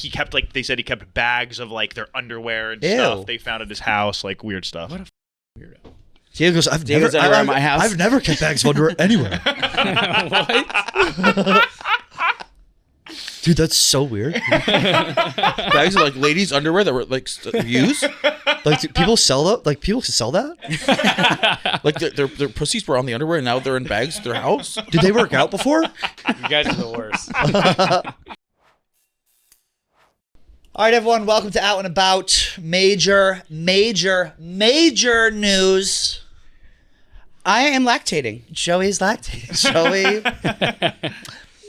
he kept like they said he kept bags of like their underwear and Ew. stuff they found at his house, like weird stuff. What a weirdo. Diego goes, Diego's underwear at my house. I've never kept bags of underwear anywhere. What? Dude, that's so weird. Bags of like ladies' underwear that were like used. Like, do people sell that? Like, people sell that? Like their pussies were on the underwear and now they're in bags at their house. Did they work out before? You guys are the worst. All right, everyone, welcome to Out and About. Major news. I am lactating. Joey's lactating. Joey,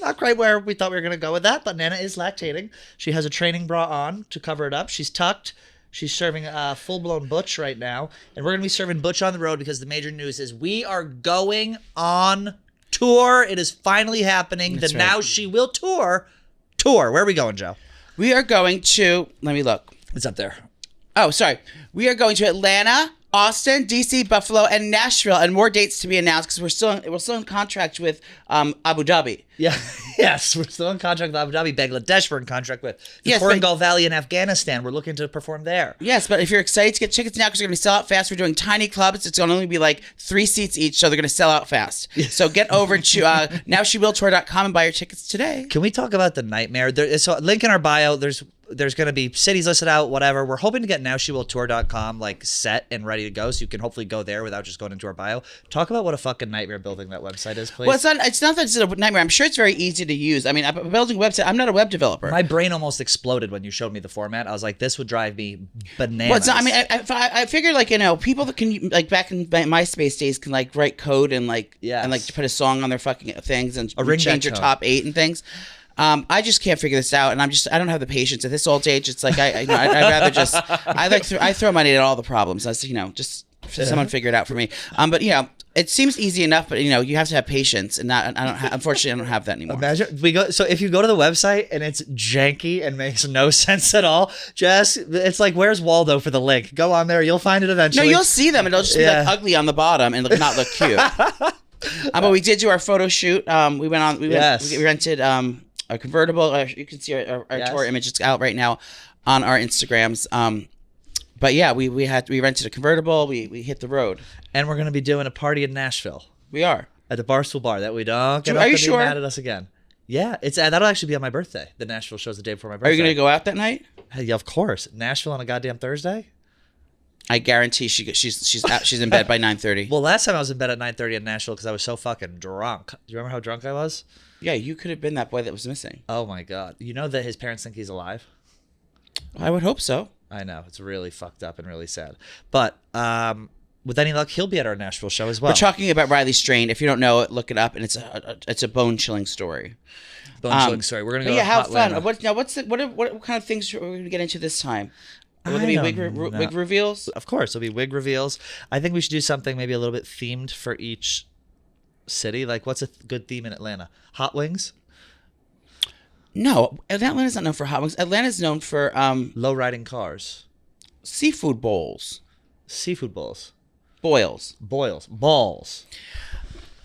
not quite where we thought we were going to go with that, but Nana is lactating. She has a training bra on to cover it up. She's tucked. She's serving full-blown Butch right now, and we're going to be serving Butch on the road because the major news is we are going on tour. It is finally happening. That's the right. Now She Will tour. Where are we going, Joe? We are going to, let me look. It's up there. Oh, sorry. We are going to Atlanta, Austin, DC, Buffalo, and Nashville, and more dates to be announced because we're still in contract with Abu Dhabi. Yeah. Yes, we're still in contract with Abu Dhabi. Bangladesh, we're in contract with. The Yes, Korangal Valley in Afghanistan, we're looking to perform there. Yes, but if you're excited to get tickets now because they're going to sell out fast, we're doing tiny clubs. It's going to only be like 3 seats each, so they're going to sell out fast. So get over to nowshewilltour.com and buy your tickets today. Can we talk about the nightmare? So link in our bio. There's going to be cities listed out, whatever. We're hoping to get nowshewilltour.com like set and ready to go, so you can hopefully go there without just going into our bio. Talk about what a fucking nightmare building that website is, please. Well, it's not that it's a nightmare. I'm sure it's very easy to use. I mean, I'm building a website. I'm not a web developer. My brain almost exploded when you showed me the format. I was like, this would drive me bananas. Well, it's not, I mean, I figured like, people that can like back in MySpace days can like write code and like Yes. and like put a song on their fucking things and A ringback change your tone. top 8 and things. I just can't figure this out, and I don't have the patience at this old age. It's like I'd rather just I throw money at all the problems. I just someone figure it out for me. But it seems easy enough, but you have to have patience, and unfortunately I don't have that anymore. Imagine so if you go to the website and it's janky and makes no sense at all, it's like, where's Waldo for the link? Go on there, you'll find it No, eventually. you'll see them, and it'll just be like ugly on the bottom and not look cute. But we did do our photo shoot. We rented a convertible. You can see our tour image. It's out right now on our Instagrams. But yeah, we rented a convertible. We hit the road, And we're going to be doing a party in Nashville we are. at the Barstool Bar that we don't get Are up you and be sure? mad at us again. Yeah, it's that'll actually be on my birthday. The Nashville show's the day before my birthday. Are you gonna go out that night? Hey, yeah, of course. Nashville on a goddamn Thursday? I guarantee she's in bed by 9:30. Well, last time I was in bed at 9:30 in Nashville because I was so fucking drunk. Do you remember how drunk I was? Yeah, you could have been that boy that was missing. Oh my god. You know that his parents think he's alive? I would hope so. I know. It's really fucked up and really sad. But with any luck, he'll be at our Nashville show as well. We're talking about Riley Strain. If you don't know it, look it up, and it's a bone-chilling story. Bone-chilling story. We're gonna go. Yeah, how to fun! Hotlanta. What kind of things are we gonna get into this time? Will I there be don't know. wig reveals? Of course, there'll be wig reveals. I think we should do something maybe a little bit themed for each city. Like, what's a good theme in Atlanta? Hot wings? No, Atlanta's not known for hot wings. Atlanta's known for Low riding cars. seafood bowls, Seafood bowls. boils. Boils. Balls.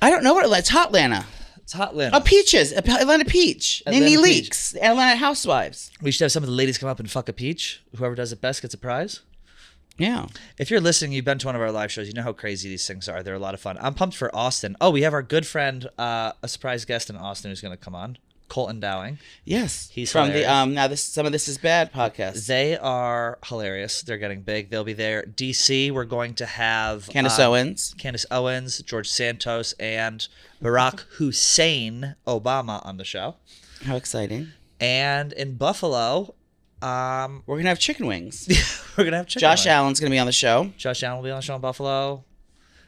I don't know what It's hot Atlanta. It's Hotlanta. Oh, peaches. Atlanta peach. Atlanta Nene peach. Leaks. Atlanta housewives. We should have some of the ladies come up and fuck a peach. Whoever does it best gets a prize. Yeah. If you're listening, you've been to one of our live shows, you know how crazy these things are. They're a lot of fun. I'm pumped for Austin. Oh, we have our good friend, a surprise guest in Austin who's going to come on. Colton Dowing. Yes. He's from hilarious. the Some of This Is Bad podcast. They are hilarious. They're getting big. They'll be there. DC, we're going to have Candace Owens. Candace Owens, George Santos, and Barack Hussein Obama on the show. How exciting. And in Buffalo, We're going to have chicken wings. we're going to have chicken Josh wings. Allen's going to be on the show. Josh Allen will be on the show in Buffalo.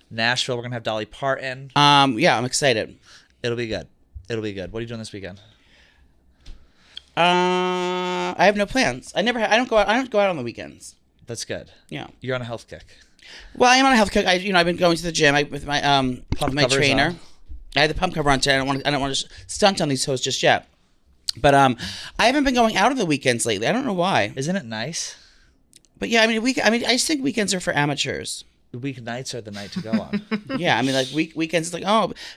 Nashville, we're going to have Dolly Parton. Yeah, I'm excited. It'll be good. It'll be good. What are you doing this weekend? I have no plans. I don't go out on the weekends. That's good. Yeah. You're on a health kick. Well, I am on a health kick. I've been going to the gym with my Pump my covers trainer. on. I had the pump cover on today. I don't want to stunt on these hoes just yet. But I haven't been going out on the weekends lately. I don't know why. Isn't it nice? But yeah, I I just think weekends are for amateurs. The weeknights are the night to go on. Yeah, I mean, like weekends, like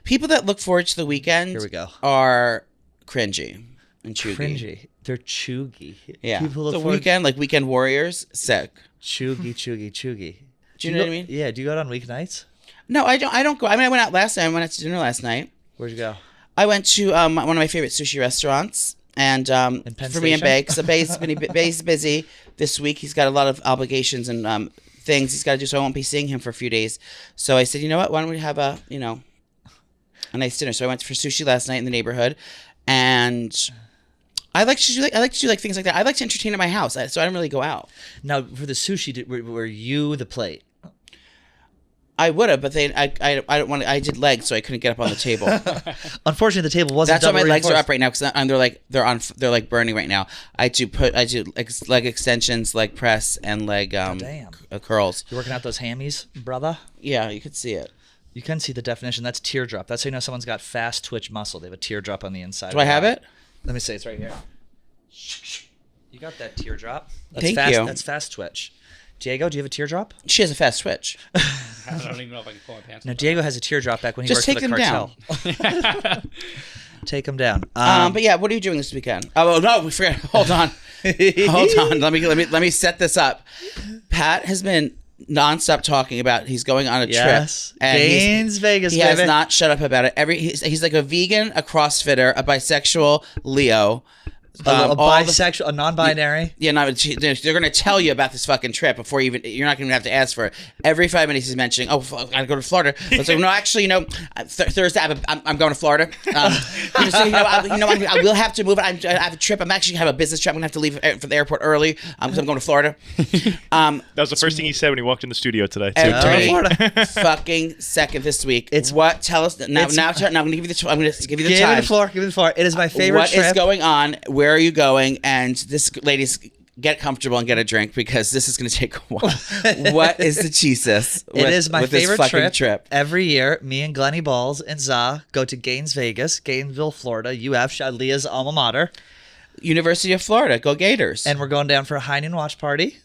people that look forward to the weekend. Here we go. Are cringy. and chuggy. Cringy. They're chuggy. Yeah. People look The forward- weekend, like Weekend Warriors, sick. Chuggy. Do you know what I mean? Yeah. Do you go out on weeknights? No, I don't go. I mean, I went out last night. I went out to dinner last night. Where'd you go? I went to one of my favorite sushi restaurants. And Penn for me and Station? Bay, because Bay's busy this week. He's got a lot of obligations and things he's got to do, so I won't be seeing him for a few days. So I said, you know what? Why don't we have a nice dinner? So I went for sushi last night in the neighborhood, and I like to do like things like that. I like to entertain at my house, so I don't really go out. Now, for the sushi, were you the plate? I would have, but I don't want. I did legs, so I couldn't get up on the table. Unfortunately, the table wasn't. That's why my double legs are reinforced. up right now because they're like burning right now. I do leg extensions, leg press, and leg damn. curls. You're working out those hammies, brother. Yeah, you could see it. You can see the definition. That's teardrop. That's how you know someone's got fast twitch muscle. They have a teardrop on the inside. Do I have it? Let me see. It's right here. You got that teardrop. That's Thank fast, you. That's fast twitch. Diego, do you have a teardrop? She has a fast twitch. I don't even know if I can pull my pants. No, Diego has a teardrop back when he Just worked take for the them cartel. Take him down. But yeah, what are you doing this weekend? Oh no, we forgot. Hold on. Let me set this up. Pat has been nonstop talking about he's going on a Yes. trip. And Gaines, Vegas, He has baby. not shut up about it. He's like a vegan, a CrossFitter, a bisexual Leo. a all the- bisexual, a non-binary. Yeah, no, they're going to tell you about this fucking trip before you're not going to have to ask for it. Every 5 minutes he's mentioning, I gotta go to Florida. It's like, no, actually, Thursday I'm going to Florida. I will have to move. I have a trip. I'm actually have a business trip. I'm gonna have to leave for the airport early because I'm going to Florida. That was the first thing he said when he walked in the studio today. Too. Every Florida. fucking second this week. It's- what? Tell us now. I'm going to give you the. I'm going to give you the Give time. me the floor. Give me the floor. It is my favorite What trip. is going on? Where are you going? And this, ladies, get comfortable and get a drink because this is going to take a while. What is the Jesus? It is my with this favorite fucking trip. Every year, me and Glennie Balls and Za go to Gainesville, Florida. UF, Leah's alma mater. University of Florida. Go Gators. And we're going down for a high noon watch party.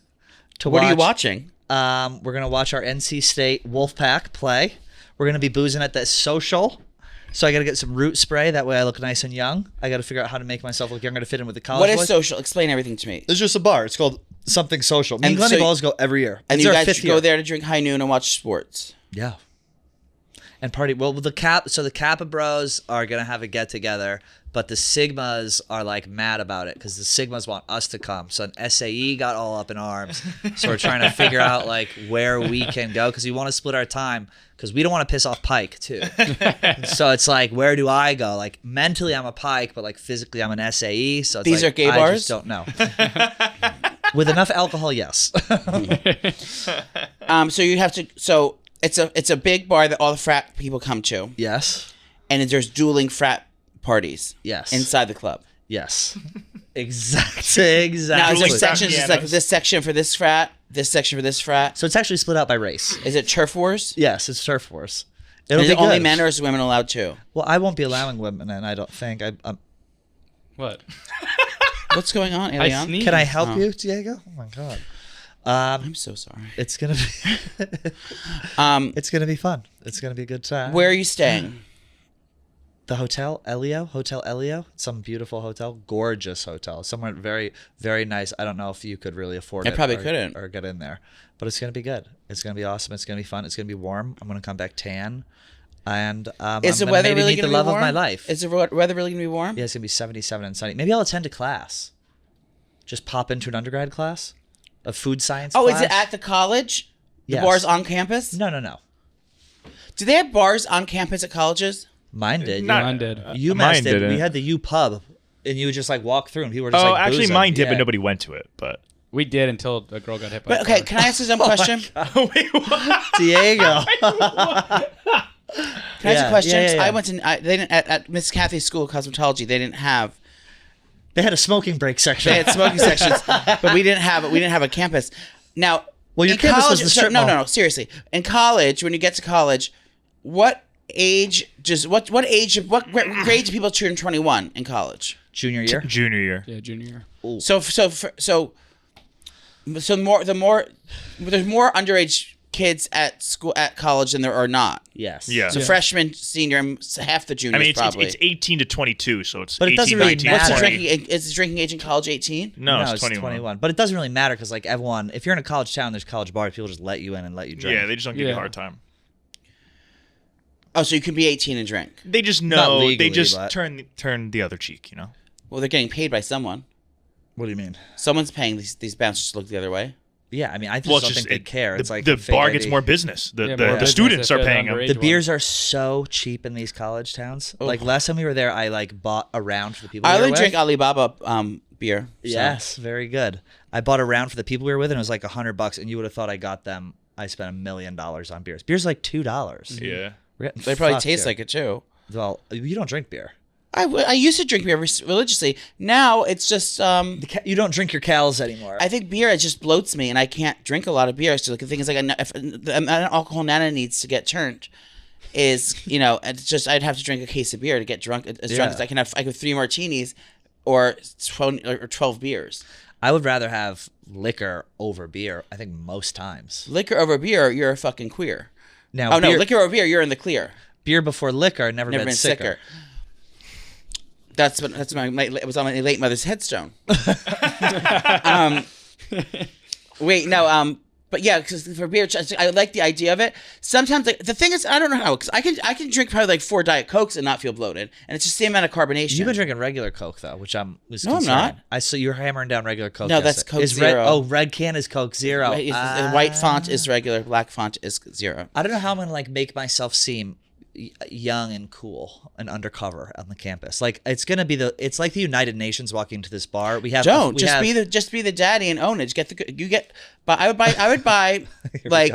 What are you watching? We're going to watch our NC State Wolfpack play. We're going to be boozing at the social. So I got to get some root spray. That way I look nice and young. I got to figure out how to make myself look younger to fit in with the college What is boys. social? Explain everything to me. It's just a bar. It's called Something Social. Me and And Glennie so- Balls go every year. And It's you our guys fifth go year. there to drink high noon and watch sports. Yeah. And party. Well, the Kappa Bros are going to have a get together, but the Sigmas are like mad about it because the Sigmas want us to come. So an SAE got all up in arms. So we're trying to figure out like where we can go because we want to split our time because we don't want to piss off Pike too. So it's like, where do I go? Like mentally I'm a Pike, but like physically I'm an SAE. So it's These like, are gay I bars? just don't know. With enough alcohol, yes. So you have to. So it's a big bar that all the frat people come to, Yes. and there's dueling frat parties. Yes. Inside the club. Yes. Exactly. Now is there Dueling sections? It's like Frappianos. this section for this frat, this section for this frat. So it's actually split out by race. Is it turf wars? Yes, it's turf wars. It'll Is be it only good. men or is women allowed too? Well, I won't be allowing women in. I don't think. What? What's going on, I Elian? sneezed. Can I help Oh. you, Diego? Oh my god. I'm so sorry. It's gonna be. It's gonna be fun. It's gonna be a good time. Where are you staying? The Hotel Elio. Some beautiful hotel, gorgeous hotel. Somewhere very, very nice. I don't know if you could really afford I it. probably or- couldn't. or get in there, but it's gonna be good. It's gonna be awesome. It's gonna be fun. It's gonna be warm. I'm gonna come back tan, and Is I'm the gonna weather maybe really meet going the to be love warm? of my life. Is the weather really going to be warm? Yeah, it's gonna be 77 and sunny. Maybe I'll attend a class. Just pop into an undergrad class, a food science. Oh, class. is it at the college? The Yes. bars on campus? No. Do they have bars on campus at colleges? Mine did. Not- Mine did. UMass mine did. didn't. We had the U pub, and you would just like walk through, and people were just Oh, like actually, boozing. mine did, Yeah. but nobody went to it. But We did until a girl got hit by But a okay, car. can I ask you some question? wait, what? Diego. Can I ask Yeah, a question? yeah. I went to they didn't at Miss Kathy's school of cosmetology. They didn't have They had a smoking break section. they had smoking sections, but we didn't have a campus. Now, Well, your in campus college, was the strip no, mall. seriously. In college, when you get to college, what age what grade do people turn 21 in college? Junior year. Junior year. Yeah, junior So there's more underage kids at school at college than there are not. Yes. Yeah. So freshman, senior, and half the juniors I mean, probably. it's 18 to 22, so it's But it 18, doesn't really 19, matter. What's the 20. drinking? Is the drinking age in college 18? No, it's 21. But it doesn't really matter because, like, everyone, if you're in a college town, there's college bars. People just let you in and let you drink. Yeah, they just don't give you a hard time. Oh, so you can be 18 and drink. They just Not know. legally, They just but- turn the other cheek, you know? Well, they're getting paid by someone. What do you mean? Someone's paying these bouncers to look the other way. Yeah, I mean, I just Well, don't it's think they care. It's like the a fake bar gets ID. more business. The more the business students if are they're paying them. underage. The one. beers are so cheap in these college towns. Like last time we were there, I like bought a round for the people. I we were only with. drink Alibaba beer. So. Yes, very good. I bought a round for the people we were with, and it was like $100, and you would have thought I got them. I spent $1 million on beers. Beer's like $2. Yeah. They probably taste like it too. Well, you don't drink beer. I used to drink beer religiously. Now it's just You don't drink your Cals anymore. I think beer, it just bloats me, and I can't drink a lot of beer. So the thing is, like, if the amount of alcohol Nana needs to get turned is, it's just I'd have to drink a case of beer to get drunk as drunk as I can have. I can have 3 martinis or 12 beers. I would rather have liquor over beer. I think most times. Liquor over beer, you're a fucking queer. Now, No, beer, liquor over beer, you're in the clear. beer before liquor, never Never been sicker. That's it was on my late mother's headstone. Wait, no, but yeah, because for beer, I like the idea of it. Sometimes the thing is, I don't know how, because I can drink probably like 4 Diet Cokes and not feel bloated, and it's just the same amount of carbonation. You've been drinking regular Coke though, which No, I'm concerned. not. I saw you're hammering down regular Coke. No, that's yesterday. Coke Is Zero. Red can is Coke Zero. Right, the white font is regular, black font is 0. I don't know how I'm gonna like make myself seem young and cool and undercover on the campus. Like it's gonna be it's like the United Nations walking into this bar. We have Just be the daddy and own it. But I would buy like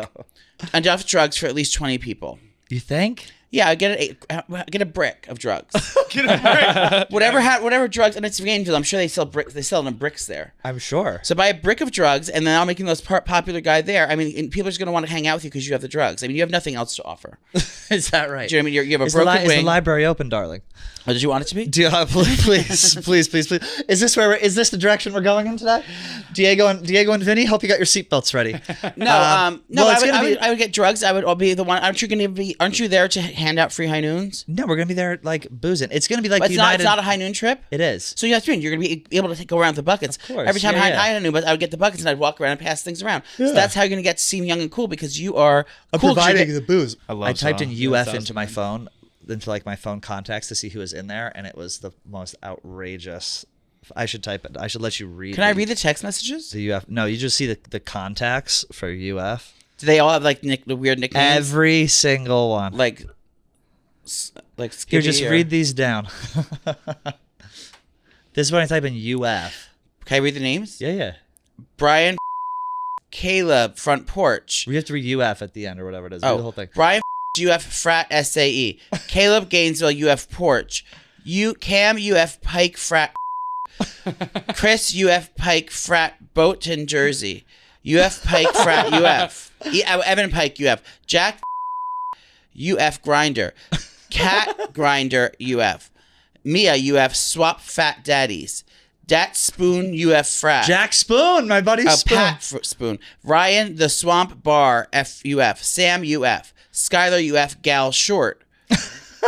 enough drugs for at least 20 people. You think? Yeah, I get a brick of drugs. whatever drugs, and it's Gainesville. I'm sure they sell bricks. They sell them in bricks there. I'm sure. So buy a brick of drugs, and then I'll make you the most popular guy there. I mean, and people are just going to want to hang out with you because you have the drugs. I mean, you have nothing else to offer. Is that right? Do you know what I mean? You have a Is broken wing. the library open, darling? Oh, did you want it to be? Please. Is this the direction we're going in today? Diego and Vinny, hope you got your seatbelts ready. No, well, I would get drugs. I'll be the one. Aren't you there to hand out free high noons? No, we're gonna be there like boozing. It's gonna be like But the it's United. not a high noon trip. It is. So you have to you're gonna be able to go around the buckets. Of course, Every time yeah, I yeah. had a noon, but I would get the buckets and I'd walk around and pass things around. So that's how you're gonna get to seem young and cool because you are cool. the booze. I love I typed in Saw. UF into my phone, into like my phone contacts to see who was in there, and it was the most outrageous. I should type it. I should let you read. Can I read the text messages? the UF? No, you just see the contacts for UF. Do they all have like the weird nicknames? Every single one. Like Here, just Skibby or- read these down. This is when I type in UF. Can I read the names? Yeah. Brian, Caleb, front porch. We have to read UF at the end or whatever it is. Read the whole thing. Brian, UF frat SAE. Caleb Gainesville UF porch. Cam UF Pike frat. Chris UF Pike frat Boaton Jersey. UF Pike frat UF. Evan Pike UF. Jack UF Grinder. Cat Grinder UF. Mia UF Swap Fat Daddies. Dat Spoon UF frat. Jack Spoon, my buddy Spoon. Pat Spoon. Ryan the Swamp Bar FUF. Sam UF. Skylar UF Gal Short.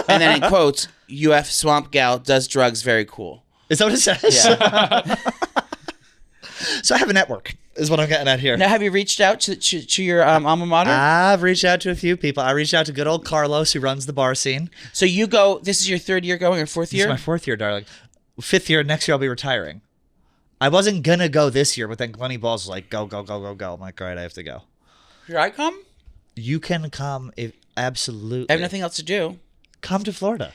And then in quotes, UF Swamp Gal does drugs very cool. Is that what it says? Yeah. So I have a network, is what I'm getting at here. Now, have you reached out to your alma mater? I've reached out to a few people. I reached out to good old Carlos, who runs the bar scene. So you go, this is your 3rd year going or 4th This year? is my 4th year, darling. 5th year, next year I'll be retiring. I wasn't going to go this year, but then Glennie Balls was like, go. I'm like, all right, I have to go. Should I come? You can come, absolutely. I have nothing else to do. Come to Florida.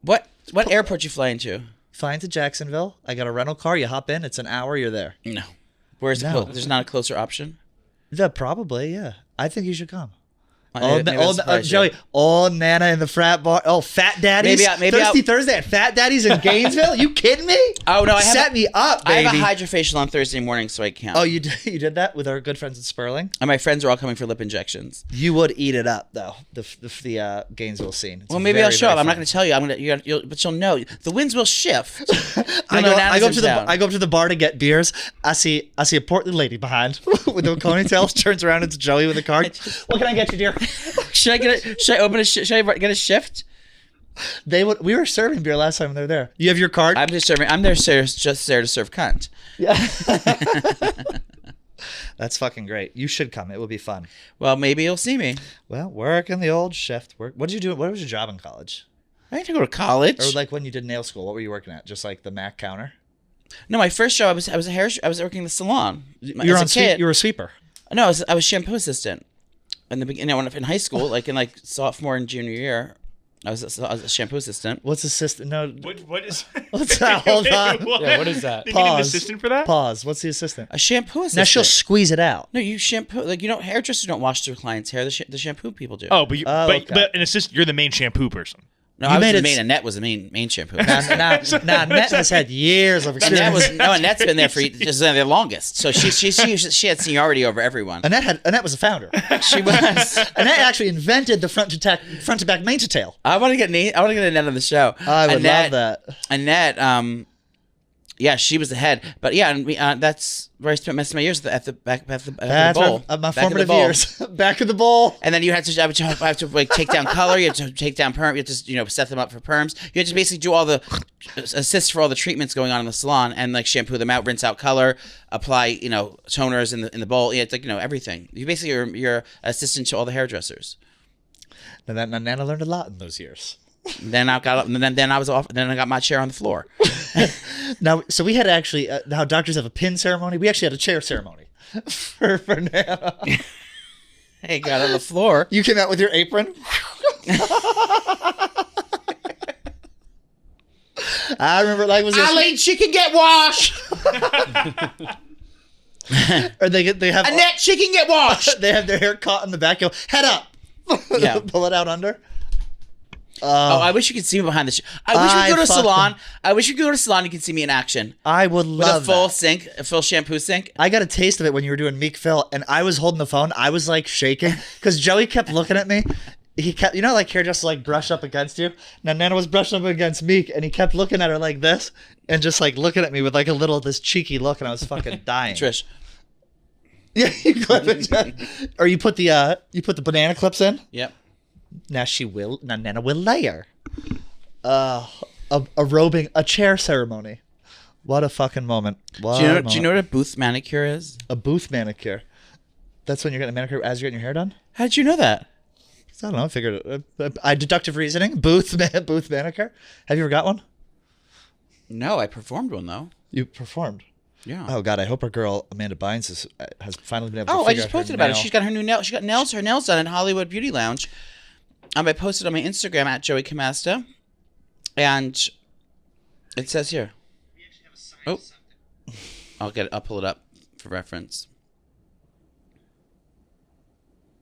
What airport you fly into? Fly into Jacksonville. I got a rental car. You hop in. It's an hour. You're there. No. Where's No. there's not a closer option? Probably, yeah. I think you should come. Joey. Oh, Nana in the frat bar. Oh, Fat Daddies. Thirsty Thursday at Fat Daddies in Gainesville. You kidding me? Oh no, Set me up, baby. I have a hydrofacial on Thursday morning, so I can't. Oh, you did that with our good friends in Sperling. And my friends are all coming for lip injections. You would eat it up though. The Gainesville scene. It's maybe I'll show up. I'm not going to tell you. But you'll know. The winds will shift. I go up to the bar to get beers. I see a portly lady behind with the ponytails. Turns around, it's Joey with a card. What can I get you, dear? Should I get a shift? We were serving beer last time they were there. You have your card? I'm just serving. I'm there just there to serve cunt. Yeah. That's fucking great. You should come. It will be fun. Well, maybe you'll see me. Well, working the old shift. What did you do? What was your job in college? I didn't go to college. Or like when you did nail school, what were you working at? Just like the Mac counter? No, my first job I was working in the salon. You were a sweeper. No, I was shampoo assistant. In the beginning, in high school, like in sophomore and junior year, I was a shampoo assistant. What's assistant? No. What is? What's that? Hold on. Yeah, what is that? You need an assistant for that? Pause. What's the assistant? A shampoo assistant. Now she'll squeeze it out. No, you shampoo. Hairdressers don't wash their clients' hair. The shampoo people do. Oh, but an assistant. You're the main shampoo person. No, Annette was the main shampoo. Annette has had years of experience. Annette's been there for just the longest. So she had seniority over everyone. Annette was a founder. She was. Annette actually invented the front to back mane to tail. I want to get Annette on the show. I would love that. Annette, yeah, she was the head. But yeah, and that's where I spent most of my years at the back of the bowl. My formative years. Back of the bowl. And then you had to, I have to like take down color. You have to take down perm. You have to set them up for perms. You have to basically do all the assist for all the treatments going on in the salon and like shampoo them out, rinse out color, apply toners in the bowl. Yeah, it's like everything. You basically you're assistant to all the hairdressers. And Nana learned a lot in those years. Then I got Then I got my chair on the floor. Now, so we had actually how doctors have a pin ceremony. We actually had a chair ceremony for Nana. Hey, got on the floor. You came out with your apron. I remember Eileen, she can get washed. Or they have Annette, she can get washed. They have their hair caught in the back. Go head up. Yeah. Pull it out under. I wish you could see me behind the I wish we could go to a salon. I wish you could go to a salon. You could see me in action. I would love with a full sink, a full shampoo sink. I got a taste of it when you were doing Meek Phil, and I was holding the phone. I was like shaking because Joey kept looking at me. He kept, like hairdressers like brush up against you. Now Nana was brushed up against Meek, and he kept looking at her like this, and just like looking at me with like this cheeky look, and I was fucking dying. Trish. Yeah, you clip it, or you put the banana clips in. Yep. Now Nana will layer a chair ceremony. What a fucking moment. Do you know what a booth manicure is? A booth manicure. That's when you're getting a manicure as you're getting your hair done? How did you know that? I don't know. I figured deductive reasoning. Booth manicure. Have you ever got one? No, I performed one though. You performed? Yeah. Oh God, I hope our girl Amanda Bynes has finally been able to I just posted about it. She's got her new nail. She got her nails done at Hollywood Beauty Lounge. I posted on my Instagram at Joey Camasta, and it says here. Oh, I'll pull it up for reference.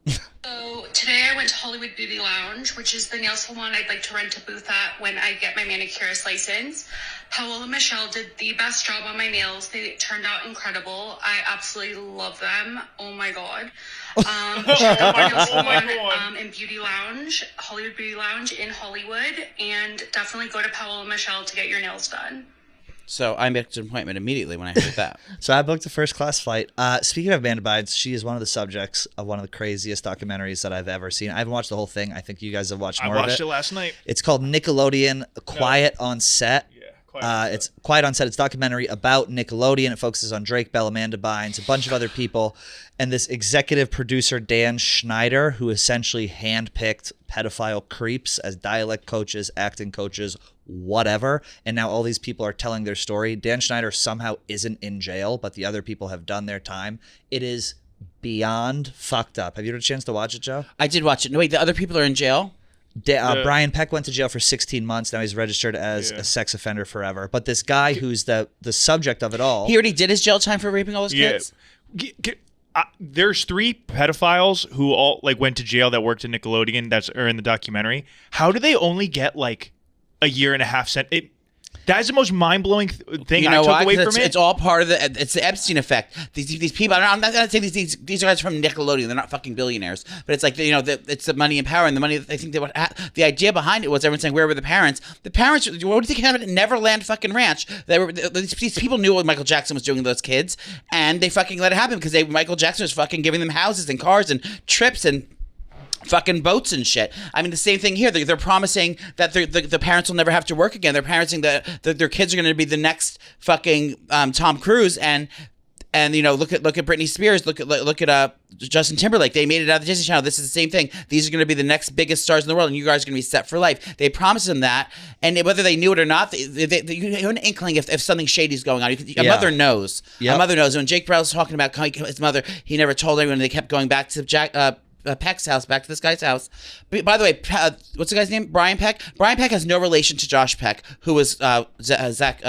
So today I went to Hollywood Beauty Lounge, which is the nail salon I'd like to rent a booth at when I get my manicurist license. Paola and Michelle did the best job on my nails. They turned out incredible. I absolutely love them. Oh my God. In Beauty Lounge, Hollywood Beauty Lounge in Hollywood, and definitely go to Paola and Michelle to get your nails done. So I booked an appointment immediately when I heard that. So I booked a first-class flight. Speaking of Amanda Bynes, she is one of the subjects of one of the craziest documentaries that I've ever seen. I haven't watched the whole thing. I think you guys have watched more of it. I watched it last night. It's called Nickelodeon, Quiet on Set. Yeah, it's Quiet on Set. It's a documentary about Nickelodeon. It focuses on Drake Bell, Amanda Bynes, a bunch of other people, and this executive producer, Dan Schneider, who essentially handpicked pedophile creeps as dialect coaches, acting coaches, whatever. And now all these people are telling their story. Dan Schneider somehow isn't in jail, but the other people have done their time. It is beyond fucked up. Have you had a chance to watch it, Joe? I did watch it. No, wait, the other people are in jail? Brian Peck went to jail for 16 months. Now he's registered as a sex offender forever. But this guy who's the subject of it all. He already did his jail time for raping all his kids? there's 3 pedophiles who all like went to jail that worked in Nickelodeon are in the documentary. How do they only get like a year and a half sentence? That is the most mind-blowing thing I took away from it. It's all part of it's the Epstein effect. These people, I'm not going to say these guys from Nickelodeon. They're not fucking billionaires. But it's like, it's the money and power. And the money, I think the idea behind it was everyone saying, where were the parents? The parents, what do you think happened at Neverland fucking Ranch? These people knew what Michael Jackson was doing to those kids. And they fucking let it happen because Michael Jackson was fucking giving them houses and cars and trips and fucking boats and shit. I mean, the same thing here. They're promising that the parents will never have to work again. They're promising that their kids are going to be the next fucking Tom Cruise and look at Britney Spears. Look at Justin Timberlake. They made it out of the Disney Channel. This is the same thing. These are going to be the next biggest stars in the world, and you guys are going to be set for life. They promised them that, and whether they knew it or not, you have an inkling if something shady is going on. A mother knows. Yep. A mother knows. When Jake Brell's talking about his mother, he never told anyone. They kept going back to Peck's house, back to this guy's house. By the way, what's the guy's name? Brian Peck. Brian Peck has no relation to Josh Peck, who was Zach,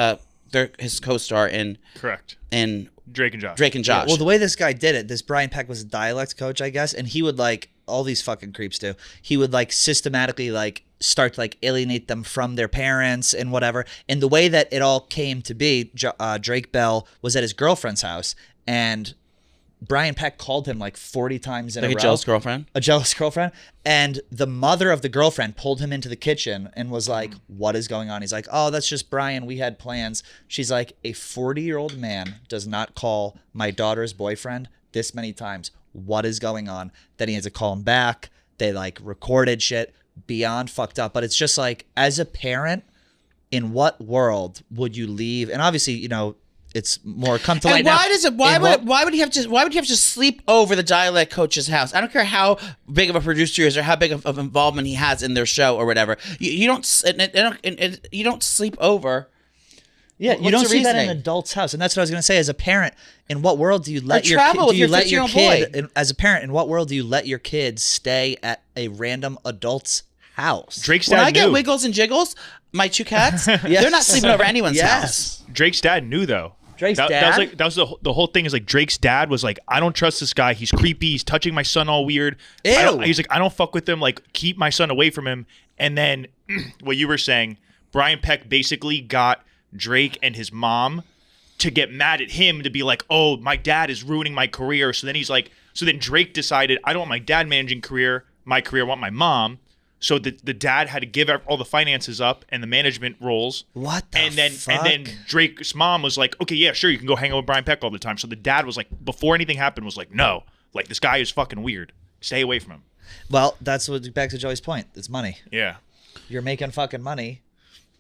his co-star in Drake and Josh. Yeah, well, the way this guy did it, this Brian Peck was a dialect coach, I guess, and he would all these fucking creeps do. He would systematically start to alienate them from their parents and whatever. And the way that it all came to be, Drake Bell was at his girlfriend's house, and Brian Peck called him 40 times in a row. A jealous girlfriend? A jealous girlfriend. And the mother of the girlfriend pulled him into the kitchen and was like, what is going on? He's like, oh, that's just Brian. We had plans. She's like, a 40-year-old man does not call my daughter's boyfriend this many times. What is going on? Then he had to call him back. They recorded shit beyond fucked up. But it's just as a parent, in what world would you leave? And obviously, it's more come to light now. Why would he have to sleep over the dialect coach's house? I don't care how big of a producer he is or how big of involvement he has in their show or whatever. You don't sleep over. Yeah, you don't see that in an adult's house, and that's what I was going to say. As a parent, in what world do you let your kid? As a parent, in what world do you let your kids stay at a random adult's house? Drake's dad When I get Wiggles and Jiggles, my 2 cats, they're not sleeping over anyone's house. Drake's dad knew though. Drake's dad? That was the whole thing is Drake's dad was I don't trust this guy. He's creepy. He's touching my son all weird. Ew. He's I don't fuck with him. Keep my son away from him. And then what you were saying, Brian Peck basically got Drake and his mom to get mad at him to be oh, my dad is ruining my career. So then so then Drake decided, I don't want my dad managing my career. I want my mom. So the dad had to give all the finances up and the management roles. What the fuck? And then Drake's mom was like, okay, yeah, sure, you can go hang out with Brian Peck all the time. So the dad was before anything happened, was no, this guy is fucking weird. Stay away from him. Well, that's back to Joey's point. It's money. Yeah. You're making fucking money.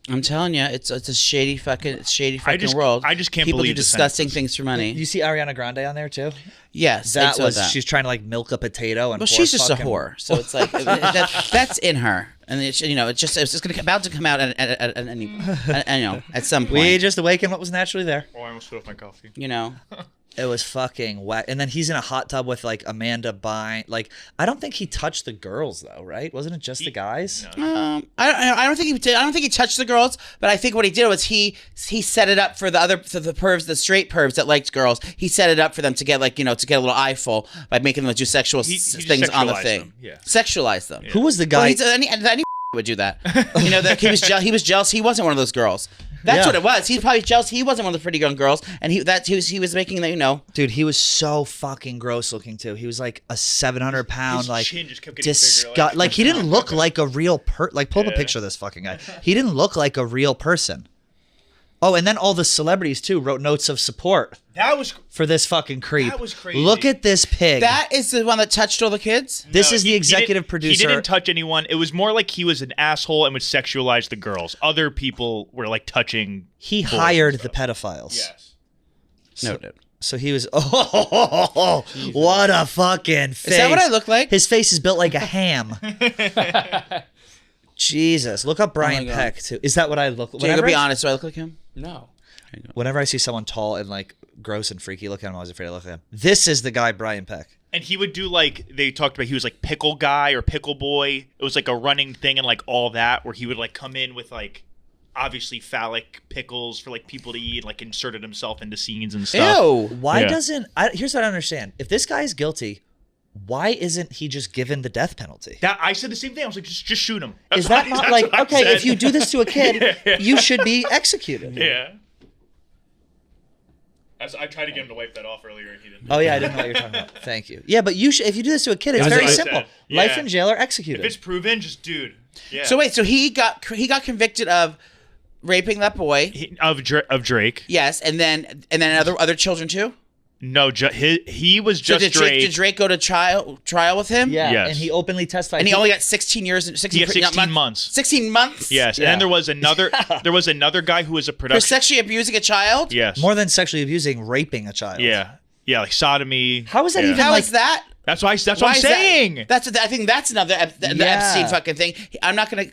I'm telling you, it's a shady fucking world. I just can't People believe do disgusting things for money. You see Ariana Grande on there too? Yes, she's trying to milk a potato and. Well, she's just a whore, so it's that's in her, and it's just about to come out at some point. We just awakened what was naturally there. Oh, I almost spilled my coffee. It was fucking whack. And then he's in a hot tub with Amanda Bynes. I don't think he touched the girls though, right? Wasn't it just the guys? No. I don't think he did. I don't think he touched the girls, but I think what he did was he set it up for the pervs, the straight pervs that liked girls. He set it up for them to get to get a little eyeful by making them do sexual things on the thing. Them. Yeah. Sexualize them. Yeah. Who was the guy? Well, any would do that. He was jealous. He wasn't one of those girls. That's what it was. He's probably jealous. He wasn't one of the pretty young girls, and he was making that. Dude, he was so fucking gross looking too. He was a 700-pound His chin just kept getting bigger, he didn't look like a real pull up a picture of this fucking guy. He didn't look like a real person. Oh, and then all the celebrities too wrote notes of support. That was for this fucking creep. That was crazy. Look at this pig. That is the one that touched all the kids? This is the executive producer. He didn't touch anyone. It was more he was an asshole and would sexualize the girls. Other people were touching. He hired the pedophiles. Yes. Noted. So he was. Oh, what a fucking face! Is that what I look like? His face is built like a ham. Jesus, look up Brian Peck too. Is that what I look like? Jacob, be honest, do I look like him? No. Whenever I see someone tall and gross and freaky looking, I'm always afraid to look at him. This is the guy, Brian Peck. And he would do they talked about he was pickle guy or pickle boy. It was a running thing and all that where he would come in with obviously phallic pickles for like people to eat, like inserted himself into scenes and stuff. Ew. Why doesn't here's what I don't understand. If this guy is guilty, why isn't he just given the death penalty? That I said the same thing. I was like, just shoot him. Is that not like, okay, if you do this to a kid, you should be executed. Yeah. I tried to get him to wipe that off earlier, and he didn't. Oh yeah, I didn't know what you were talking about. Thank you. Yeah, but if you do this to a kid, it's very simple. Life in jail or executed. If it's proven, just dude. Yeah. So wait, so he got convicted of raping that boy. Of Drake. Yes, and then other children too. No, he was just so Drake. Did Drake go to trial with him? Yeah, yes. and he openly testified. And he only got 16 years. 16 months. 16 months. Yes, Yeah. and then there was another guy who was a For production. sexually abusing a child. Yes. more than sexually abusing, raping a child. Yeah, like sodomy. How is that even How like is that? That's what I'm is that? saying. I think that's another the Epstein fucking thing. I'm not gonna.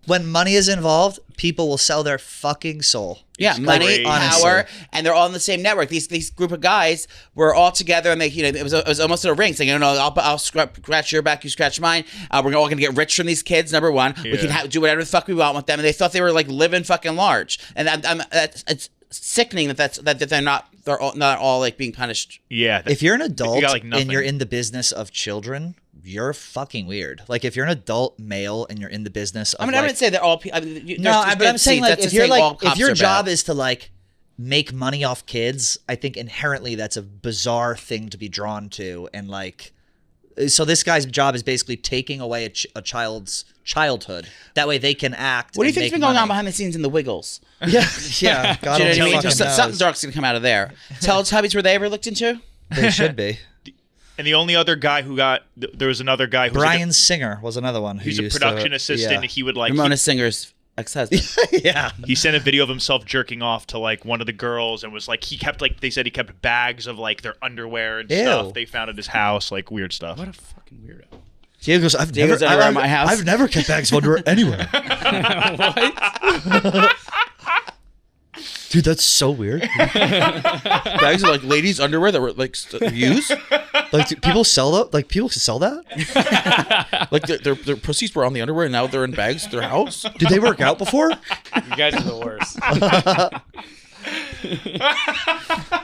when money is involved, people will sell their fucking soul. Yeah, It's money, crazy. power, and they're all on the same network. These group of guys were all together, and they, it was almost a ring. Saying, I'll scratch your back, you scratch mine. We're all gonna get rich from these kids. Number one, we can do whatever the fuck we want with them. And they thought they were like living fucking large, and it's sickening that they're not all like being punished. Yeah. If you're an adult got, like, nothing. and you're in the business of children, you're fucking weird. Like if you're an adult male and you're in the business of I wouldn't say they're all. But I'm saying like if your job is to like make money off kids, I think inherently that's a bizarre thing to be drawn to. And like, so this guy's job is basically taking away a child's childhood. That way they can act. What do you think's been going on money. behind the scenes in the Wiggles? Yeah. God Do you know only what I mean? fucking knows. Something dark's gonna come out of there. Teletubbies, were they ever looked into? They should be. And the only other guy who there was another guy who's Brian Singer was another one. he's a production assistant. Yeah. He would like Ramona Singer's ex-husband. Yeah. he sent a video of himself jerking off to like one of the girls, and was like they said he kept bags of like their underwear and Ew. stuff they found at his house, like weird stuff. What a fucking weirdo. Diego goes, Diego's never at my house. I've never kept bags of underwear anywhere. What? Dude, that's so weird. Bags of like ladies' underwear that were like used. Like, do people sell that? Like, people sell that? Like their proceeds were on the underwear, and now they're in bags at their house. Did they work out before? You guys are the worst.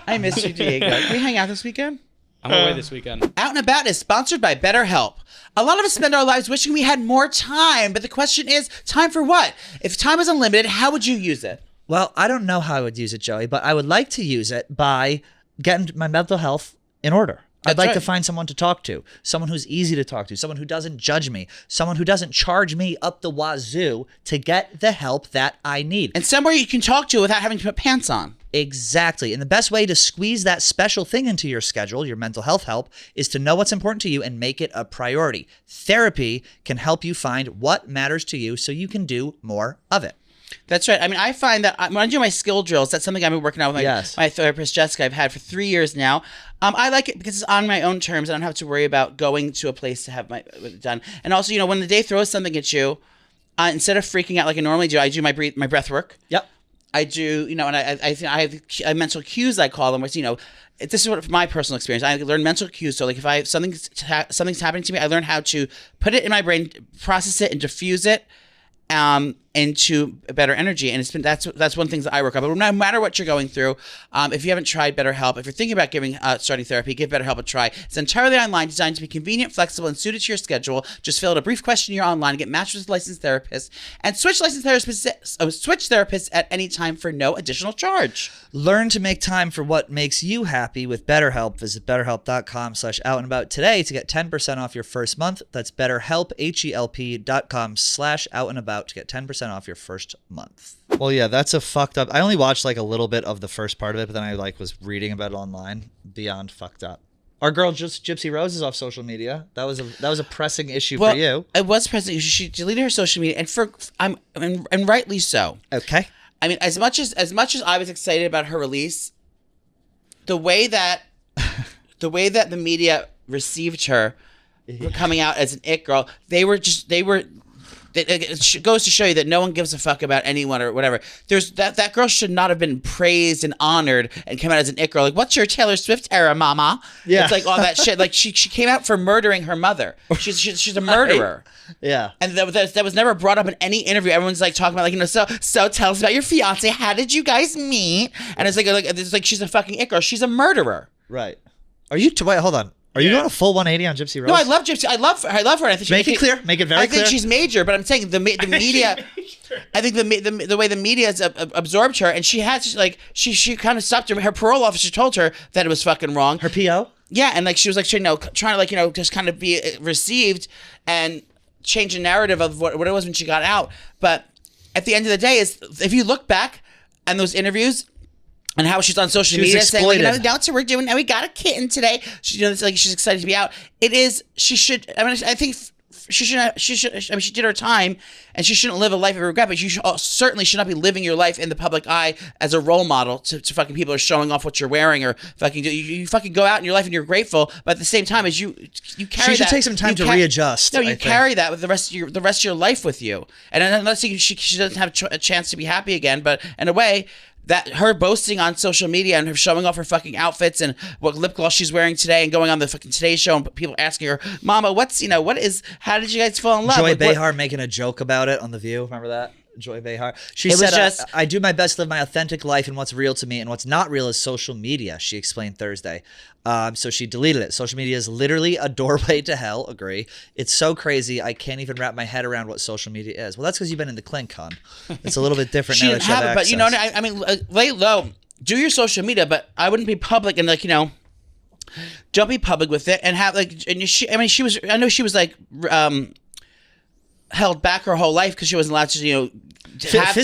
I miss you, Diego. Can we hang out this weekend? I'm away this weekend. Out and About is sponsored by BetterHelp. A lot of us spend our lives wishing we had more time, but the question is, time for what? If time was unlimited, how would you use it? Well, I don't know how I would use it, Joey, but I would like to use it by getting my mental health in order. I'd like to find someone to talk to, someone who's easy to talk to, someone who doesn't judge me, someone who doesn't charge me up the wazoo to get the help that I need. And somewhere you can talk to without having to put pants on. Exactly. And the best way to squeeze that special thing into your schedule, your mental health help, is to know what's important to you and make it a priority. Therapy can help you find what matters to you so you can do more of it. That's right. I mean, I find that when I do my skill drills, that's something I've been working on with my therapist, Jessica. I've had for 3 years now. I like it because it's on my own terms. I don't have to worry about going to a place to have my done. And also, when the day throws something at you, instead of freaking out like I normally do, I do my breath work. Yep. I do, and I have mental cues, I call them, which, this is what my personal experience. I learn mental cues. So like if something's happening to me, I learn how to put it in my brain, process it, and diffuse it into better energy. And that's one of the things that I work on. But no matter what you're going through, if you haven't tried BetterHelp, if you're thinking about starting therapy, give BetterHelp a try. It's entirely online, designed to be convenient, flexible, and suited to your schedule. Just fill out a brief questionnaire online, get matched with a licensed therapist, and switch therapists at any time for no additional charge. Learn to make time for what makes you happy with BetterHelp. Visit BetterHelp.com/outandabout today to get 10% off your first month. That's BetterHelp, HELP.com/outandabout to get 10% off your first month. Well, yeah, that's a fucked up. I only watched like a little bit of the first part of it, but then I was reading about it online. Beyond fucked up. Our girl Gypsy Rose is off social media. That was a pressing issue for you. It was pressing. She deleted her social media, and rightly so. Okay. I mean, as much as I was excited about her release, the way that the media received her coming out as an it girl, they were it goes to show you that no one gives a fuck about anyone or whatever. There's that girl should not have been praised and honored and come out as an it girl. Like, what's your Taylor Swift era, mama? Yeah. It's like all that shit. Like she came out for murdering her mother. She's a murderer. Yeah. And that was never brought up in any interview. Everyone's like talking about like, so tell us about your fiance. How did you guys meet? And it's like she's a fucking it girl. She's a murderer. Right. Are you? Wait, hold on. Are you going a full 180 on Gypsy Rose? No, I love Gypsy. I love her. And I think Make it clear. Make it very clear. I think she's major, but I'm saying the media. I think the way the media has absorbed her, and she has like she kind of stopped her. Her parole officer told her that it was fucking wrong. Her PO. Yeah, and like she was like trying to just kind of be received and change the narrative of what it was when she got out. But at the end of the day, is if you look back on those interviews. And how she's on social media saying, like, that's what we're doing. Now we got a kitten today. She's excited to be out. It is. She should. I mean, I think she should. I mean, she did her time, and she shouldn't live a life of regret. But you certainly should not be living your life in the public eye as a role model to fucking people who are showing off what you're wearing or fucking. You fucking go out in your life and you're grateful, but at the same time, as you carry she should take some time to readjust. No, you carry that with the rest of your life with you. And unless she doesn't have a chance to be happy again, but in a way. That her boasting on social media and her showing off her fucking outfits and what lip gloss she's wearing today and going on the fucking Today Show and people asking her, Mama, how did you guys fall in love? Joy Behar making a joke about it on The View. Remember that? Joy Behar. She said, I do my best to live my authentic life, and what's real to me and what's not real is social media, she explained Thursday. So she deleted it. Social media is literally a doorway to hell. Agree. It's so crazy. I can't even wrap my head around what social media is. Well, that's because you've been in the clink, hon. It's a little bit different now that you have access. But, I mean, lay low. Do your social media, but I wouldn't be public and, don't be public with it and have, I know she was, held back her whole life because she wasn't allowed to, have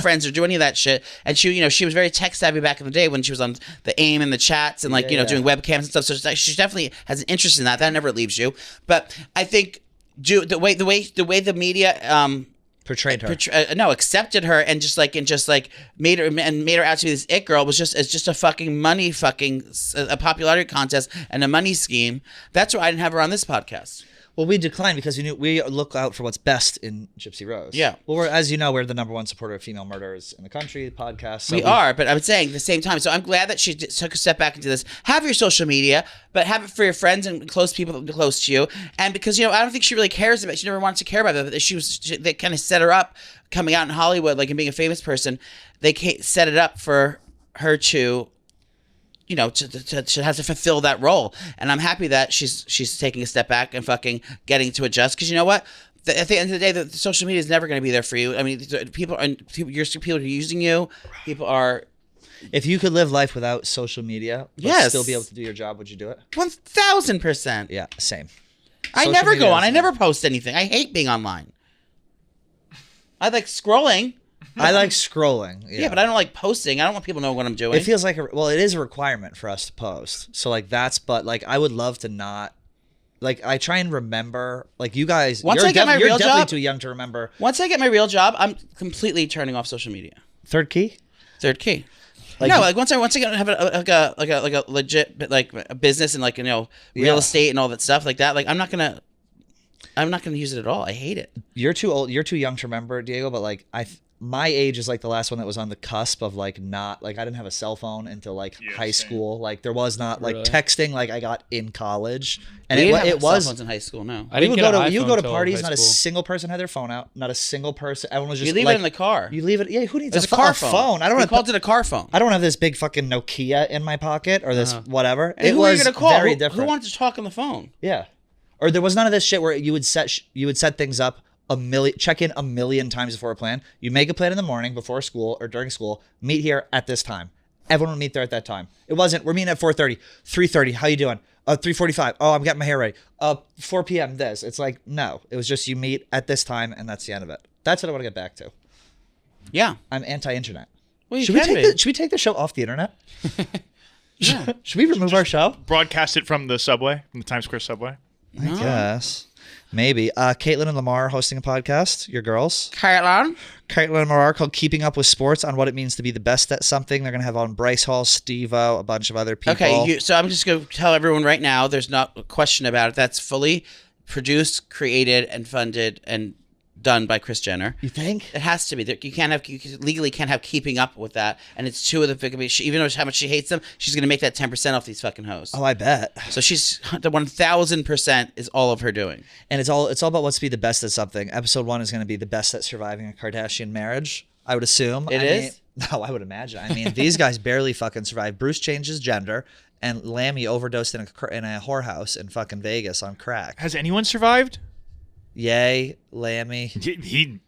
friends or do any of that shit. And she was very tech savvy back in the day when she was on the AIM and the chats and doing webcams and stuff. So she definitely has an interest in that. That never leaves you. But I think the way the media portrayed her, accepted her and made her out to be this it girl was just a fucking money a popularity contest and a money scheme. That's why I didn't have her on this podcast. Well, we declined because we look out for what's best in Gypsy Rose. Yeah. Well, as you know, we're the #1 supporter of female murderers in the country, podcast. So we are, but I'm saying at the same time. So I'm glad that she took a step back into this. Have your social media, but have it for your friends and close people close to you. And because, I don't think she really cares about it. She never wanted to care about that. They kind of set her up coming out in Hollywood, and being a famous person. They set it up for her to... to have to fulfill that role. And I'm happy that she's taking a step back and fucking getting to adjust. Because you know what? At the end of the day, the social media is never going to be there for you. I mean, people are using you. People are... If you could live life without social media, but still be able to do your job, would you do it? 1,000%. Yeah, same. I never go on. I never post anything. I hate being online. I like scrolling. I like scrolling. Yeah, but I don't like posting. I don't want people to know what I'm doing. It feels like it is a requirement for us to post. So I would love to not. I try and remember. You guys, you're definitely too young to remember. Once I get my real job, I'm completely turning off social media. Third key. Once I get have a legit a business and real estate and all that stuff like that. I'm not gonna use it at all. I hate it. You're too old. You're too young to remember, Diego. But my age is the last one that was on the cusp of not I didn't have a cell phone until high school. There was not texting I got in college, and it was cell phones in high school. No, I didn't you go to parties. Not a single person had their phone out. Not a single person. Everyone was just you leave it in the car. You leave it. Yeah, who needs a car phone? I don't have called it a car phone. I don't have this big fucking Nokia in my pocket or this whatever. And who are you gonna call? Very different. Who wanted to talk on the phone? Yeah, or there was none of this shit where you would set things up. Check in a million times before a plan. You make a plan in the morning before school or during school. Meet here at this time. Everyone would meet there at that time. It wasn't. We're meeting at 4:30, 3:30. How you doing? 3:45. Oh, I'm getting my hair ready. 4 p.m. This. It's no. It was just you meet at this time and that's the end of it. That's what I want to get back to. Yeah, I'm anti-internet. Well, should we take the show off the internet? Yeah. Should we remove our show? Broadcast it from the subway, from the Times Square subway. I guess. Maybe. Caitlyn and Lamar hosting a podcast. Your girls. Caitlyn and Lamar called Keeping Up with Sports on what it means to be the best at something. They're going to have on Bryce Hall, Steve-O, a bunch of other people. Okay, so I'm just going to tell everyone right now, there's not a question about it. That's fully produced, created, and funded, and done by Kris Jenner. You think? It has to be. You legally can't have Keeping Up with that. And it's two of the even though how much she hates them, she's going to make that 10% off these fucking hoes. Oh, I bet. So she's the 1000% is all of her doing. And it's all about what's be the best at something. Episode 1 is going to be the best at surviving a Kardashian marriage, I would assume. It is? No, I would imagine. I mean, these guys barely fucking survive. Bruce changed his gender, and Lammy overdosed in a whorehouse in fucking Vegas on crack. Has anyone survived? Yay, Lammy. Did he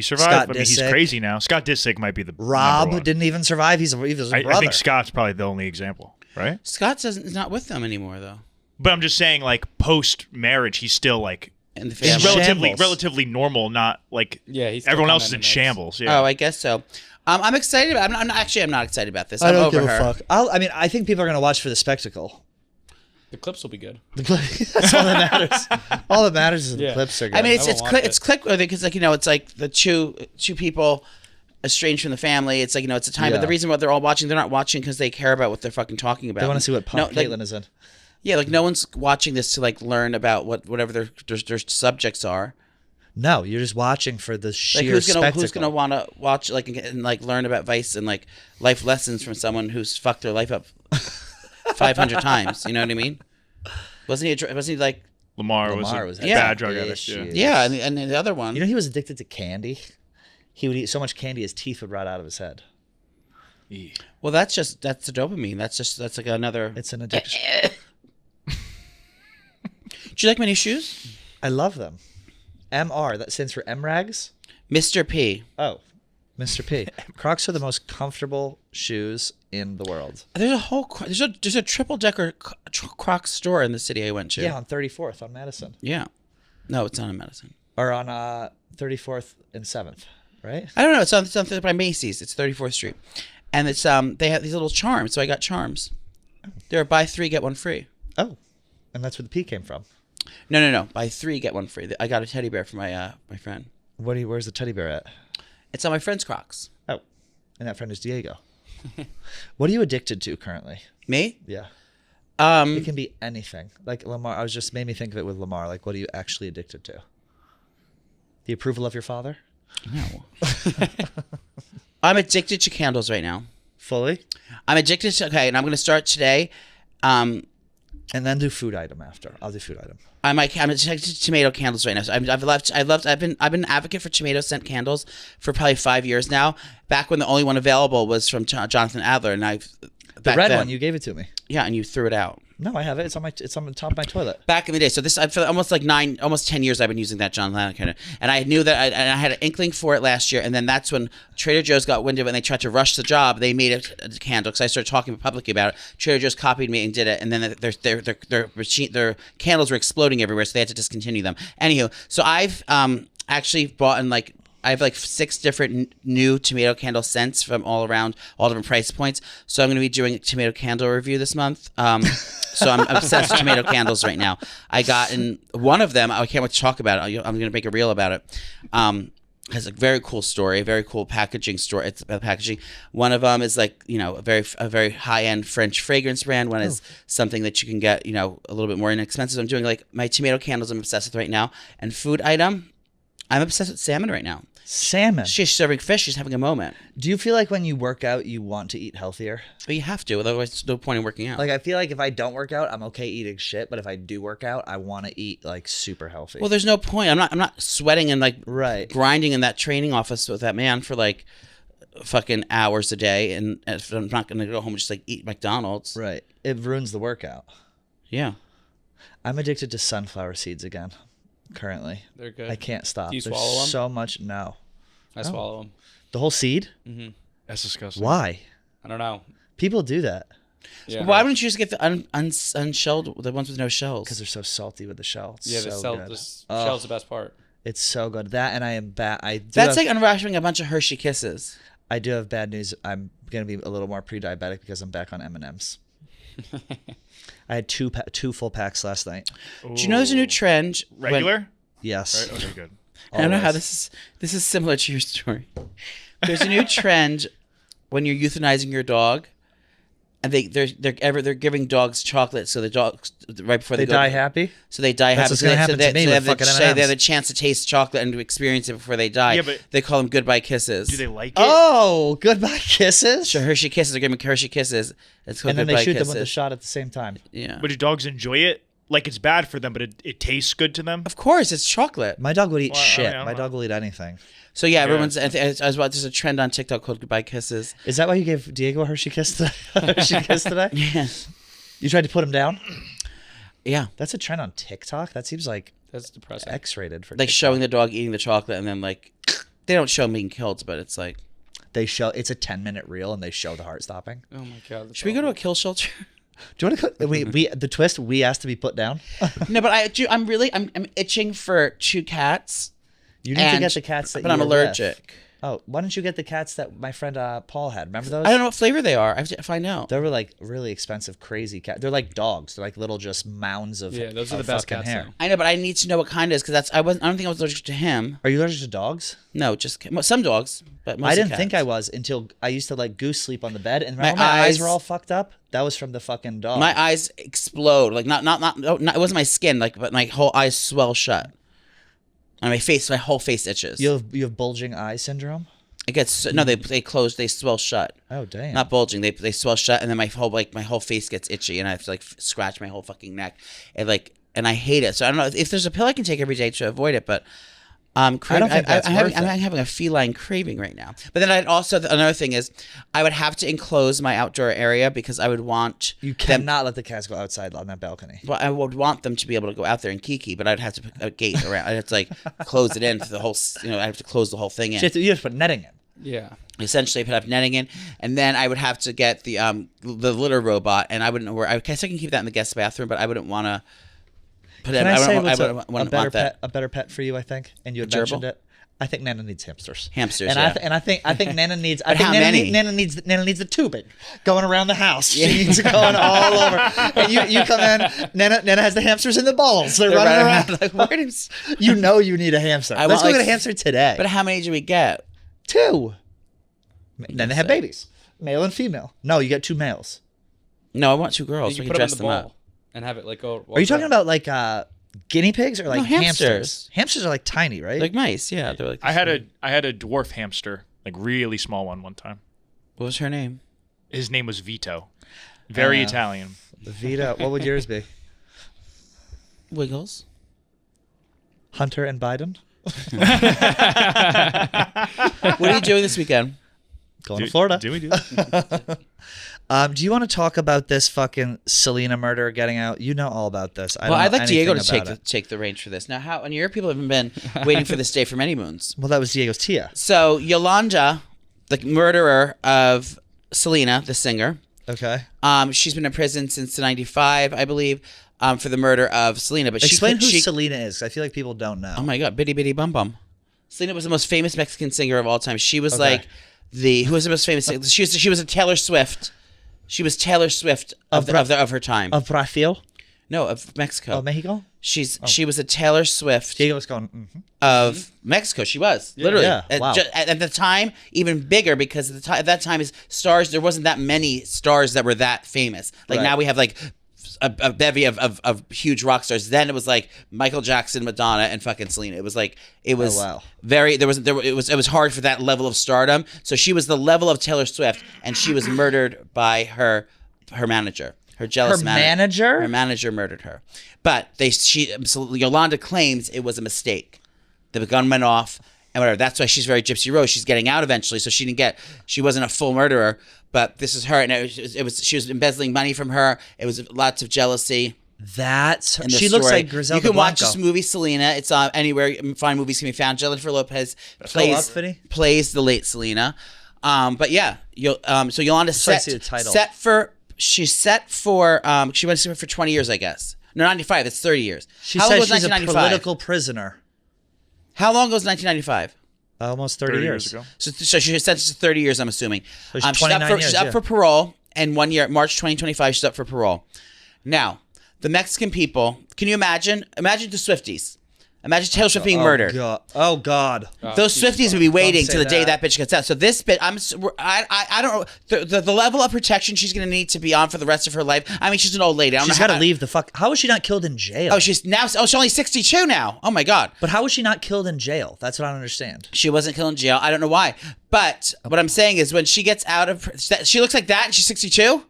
survive? Scott I mean, he's Disick. crazy now. Scott Disick might be the Rob number one. didn't even survive. He was a brother. I think Scott's probably the only example, right? Scott is not with them anymore, though. But I'm just saying, like, post-marriage, he's still, like, In the he's family. relatively normal, not, like, He's everyone still else is kinda in mixed. shambles. Yeah. Oh, I guess so. I'm excited. I'm not excited about this. I I'm don't over give her. a fuck. I think people are going to watch for the spectacle. The clips will be good. That's all that matters. All that matters is the Yeah. clips are good. I mean, I won't watch it's clickworthy because, like, it's like the two people estranged from the family. It's like, it's a time. Yeah. But the reason why they're all watching, they're not watching because they care about what they're fucking talking about. they want to see what pump like, Caitlyn is in. Yeah, like no one's watching this to like learn about whatever their subjects are. No, you're just watching for the sheer Like who's spectacle. gonna want to watch like and like learn about vice and like life lessons from someone who's fucked their life up 500 times? You know what I mean? Wasn't he like Lamar Lamar was was a yeah. bad drug addict. Yeah. yeah? And the other one, You know, he was addicted to candy. He would eat so much candy his teeth would rot out of his head. well, that's the dopamine. That's like another. It's an addiction. Do you like my new shoes, I love them. MR, that stands for MRAGs. Mr. P? Oh, Mr. P. Crocs are the most comfortable shoes in the world. There's a whole there's a triple decker Crocs store in the city I went to. Yeah, on 34th on Madison. Yeah. No, it's not in Madison. Or on 34th and 7th, right? I don't know. It's something by Macy's. It's 34th Street, and it's they have these little charms. So I got charms. They're buy 3 get 1 free. Oh, and that's where the P came from. No. Buy 3 get 1 free. I got a teddy bear for my my friend. Where's the teddy bear at? It's on my friend's Crocs. Oh, and that friend is Diego. What are you addicted to currently? Me? Yeah. It can be anything. Like Lamar, I was just made me think of it with Lamar. Like, what are you actually addicted to? The approval of your father? No. I'm addicted to candles right now. Fully? I'm addicted to and I'm gonna start today. And then do food item after. I'll do food item. I'm addicted to tomato candles right now. So I've been an advocate for tomato scent candles for probably 5 years now. Back when the only one available was from Jonathan Adler, and The red one, you gave it to me. Yeah, and you threw it out. No, I have it. It's on the top of my toilet. Back in the day, so this for almost 10 years I've been using that Jonathan Adler candle, and I knew that I had an inkling for it last year, and then that's when Trader Joe's got wind of it and they tried to rush the job. They made a candle because I started talking publicly about it. Trader Joe's copied me and did it, and then their candles were exploding everywhere, so they had to discontinue them. Anywho, so I've actually bought I have 6 different new tomato candle scents from all different price points. So I'm going to be doing a tomato candle review this month. So I'm obsessed with tomato candles right now. I got in one of them. I can't wait to talk about it. I'm going to make a reel about it. Has a very cool story, a very cool packaging story. It's about packaging. One of them is a very high end French fragrance brand. One is something that you can get a little bit more inexpensive. I'm doing my tomato candles. I'm obsessed with right now, and food item. I'm obsessed with salmon right now. Salmon. She's serving fish. She's having a moment. Do you feel like when you work out, you want to eat healthier? But you have to, otherwise there's no point in working out. Like, I feel like if I don't work out, I'm okay eating shit. But if I do work out, I want to eat super healthy. Well, there's no point. I'm not sweating and right. grinding in that training office with that man for fucking hours a day, and if I'm not gonna go home and just eat McDonald's. Right. It ruins the workout. Yeah. I'm addicted to sunflower seeds again. Currently, They're good. I can't stop. Do you There's swallow them? so much. No. I swallow them. The whole seed? Mm-hmm. That's disgusting. Why? I don't know. People do that Yeah. Why wouldn't you just get the unshelled, the ones with no shells? because they're so salty with the shell. It's Yeah, the so good. shell's the best part. It's so good. That and I am bad. That's like unwrapping a bunch of Hershey Kisses. I do have bad news. I'm gonna be a little more pre-diabetic because I'm back on M&Ms. I had two full packs last night. Do you know there's a new trend? Regular? Yes. Right? Okay, good. I don't know how Always. this is similar to your story. There's a new trend when you're euthanizing your dog. and they're giving dogs chocolate, so the dogs right before they go, die happy. So they die happy. That's what's gonna happen to me with fucking M&Ms. They have the chance to taste chocolate and to experience it before they die. Yeah, but they call them goodbye kisses. do they like it? Oh, goodbye kisses. So Hershey kisses. They're giving Hershey kisses. It's called And then goodbye they shoot kisses. them with the shot at the same time. Yeah. But do dogs enjoy it? Like it's bad for them, but it tastes good to them. Of course, it's chocolate. My dog would eat Well, shit. I don't My know. dog will eat anything. So yeah, everyone's. As well, there's a trend on TikTok called goodbye kisses. Is that why you gave Diego a Hershey kiss today? Hershey kiss today? Yeah. You tried to put him down? Yeah. That's a trend on TikTok. That seems like That's depressing. X-rated for Like TikTok. showing the dog eating the chocolate, and then like they don't show him being killed, but it's like. They show it's a 10-minute reel and they show the heart stopping. Oh my god. Should we go to a kill shelter? Do you want to go? We the twist. We asked to be put down. No, but I'm itching for 2 cats. You need to And- get the cats that. but you I'm were allergic. with. Oh, why don't you get the cats that my friend Paul had? Remember those? I don't know what flavor they are. I have to find out. They were like really expensive, crazy cats. They're like dogs. They're like little just mounds of Yeah, those are of the best fucking cats, hair. though. I know, but I need to know what kind it is because I don't think I was allergic to him. Are you allergic to dogs? No, just some dogs, but mostly I didn't cats. think I was until I used to like goose sleep on the bed, and My my eyes eyes- were all fucked up. That was from the fucking dog. My eyes explode. Like not it wasn't my skin, like but my whole eyes swell shut. And my whole face itches. You have bulging eye syndrome. It gets no, they close, they swell shut. Oh damn! Not bulging, they swell shut, and then my whole face gets itchy, and I have to like scratch my whole fucking neck, and I hate it. So I don't know if there's a pill I can take every day to avoid it, but I don't think that's worth I'm it. having a feline craving right now. But then I'd also another thing is I would have to enclose my outdoor area because I would want You them. cannot let the cats go outside on that balcony. Well, I would want them to be able to go out there and kiki, but I'd have to put a gate around. I'd have to like close it in for the whole. I have to close the whole thing in. You have to put netting in. Yeah. Essentially, put up netting in, and then I would have to get the litter robot, and I wouldn't know where. I guess I can keep that in the guest bathroom, but I wouldn't want to put it. Can I say I what's wouldn't a want better that. pet for you? I think, and you had gerbil? mentioned it. I think Nana needs hamsters. Hamsters, and yeah. I think Nana needs. I But think how Nana, many? Nana needs the tubing going around the house. She needs it going all over. And you come in. Nana has the hamsters in the balls. They're running around. Like, where is- You know you need a hamster. I Let's want, go like, get a hamster today. But how many do we get? 2. Then they have so. babies, male and female. No, you get 2 males. No, I want 2 girls. You We can can put dress them in the them bowl up. and have it like go. Are you talking about like guinea pigs or like No, hamsters. hamsters? Hamsters are like tiny, right? Like mice, yeah. They're like. I had a dwarf hamster, like really small one time. What was her name? His name was Vito. Very Italian. Vita. What would yours be? Wiggles. Hunter and Biden. What are you doing this weekend? Going to Florida. Do we do? Do you want to talk about this fucking Selena murder getting out? You know all about this. Well, I'd like Diego to anything take about take the reins for this. Now, how? And your people have been waiting for this day for many moons. Well, that was Diego's Tia. So Yolanda, the murderer of Selena, the singer, Okay. she's been in prison since '95, I believe, for the murder of Selena. But Explain she, who Selena is. I feel like people don't know. Oh my God, Bitty Bitty Bum Bum. Selena was the most famous Mexican singer of all time. She was Okay. like who was the most famous? She was a Taylor Swift. She was Taylor Swift of her time. Of Brazil? No, of Mexico. Of Mexico? She was a Taylor Swift Diego's going, mm-hmm. of Mexico. She was literally Yeah, wow. At the time even bigger because at that time is stars. There wasn't that many stars that were that famous. Like Right. now we have like a bevy of huge rock stars. Then it was like Michael Jackson, Madonna, and fucking Selena. It was like it was wow. it was hard for that level of stardom. So she was the level of Taylor Swift, and she was murdered by her manager. Her jealous Her manager? Her manager murdered her. But Yolanda claims it was a mistake. The gun went off and whatever. That's why she's very Gypsy Rose. She's getting out eventually, so she wasn't a full murderer. But this is her, and she was embezzling money from her. It was lots of jealousy. That's in the she looks story. like Griselda You can watch Blanco. this movie, Selena. It's anywhere fine movies can be found. Jennifer Lopez outfitty? plays the late Selena. But yeah, so Yolanda I see the title. she's set for she went to for 20 years, I guess. No, 95. It's 30 years. She How long says was she's a 1995? political prisoner. How long was 1995? Almost 30 years ago. So she sentenced to 30 years, I'm assuming. So she's 29 years, she's up yeah. for parole, and 1 year, March 2025, she's up for parole. Now, the Mexican people, can you imagine? Imagine the Swifties. Imagine Taylor Swift being murdered. Oh God. Those Swifties would be waiting say till the day that. that bitch gets out. So this bitch, I don't know the level of protection she's gonna need to be on for the rest of her life. I mean, she's an old lady. She's got to leave the fuck. How was she not killed in jail? Oh, she's only 62 now. Oh my God. But how was she not killed in jail? That's what I don't understand. She wasn't killed in jail. I don't know why. But what I'm saying is when she gets out of, she looks like that and she's 62.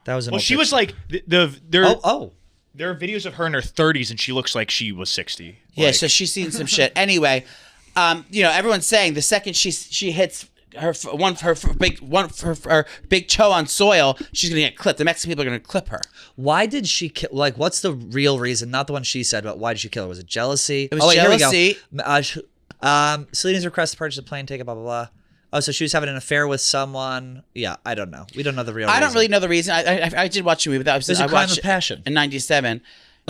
That was an Well, old she was picture. like there are videos of her in her 30s and she looks like she was 60. Yeah, Like, so she's seen some shit. Anyway, everyone's saying the second she hits her big toe on soil, she's gonna get clipped. The Mexican people are gonna clip her. Why did she kill? Like, what's the real reason? Not the one she said, but why did she kill her? Was it jealousy? It was jealousy. Here we go. Selena's request to purchase a plane ticket. Blah blah blah. Oh, so she was having an affair with someone. Yeah, I don't know. We don't know the real. I don't reason. really know the reason. I did watch a movie, but that was It was a I crime watched of passion. in '97.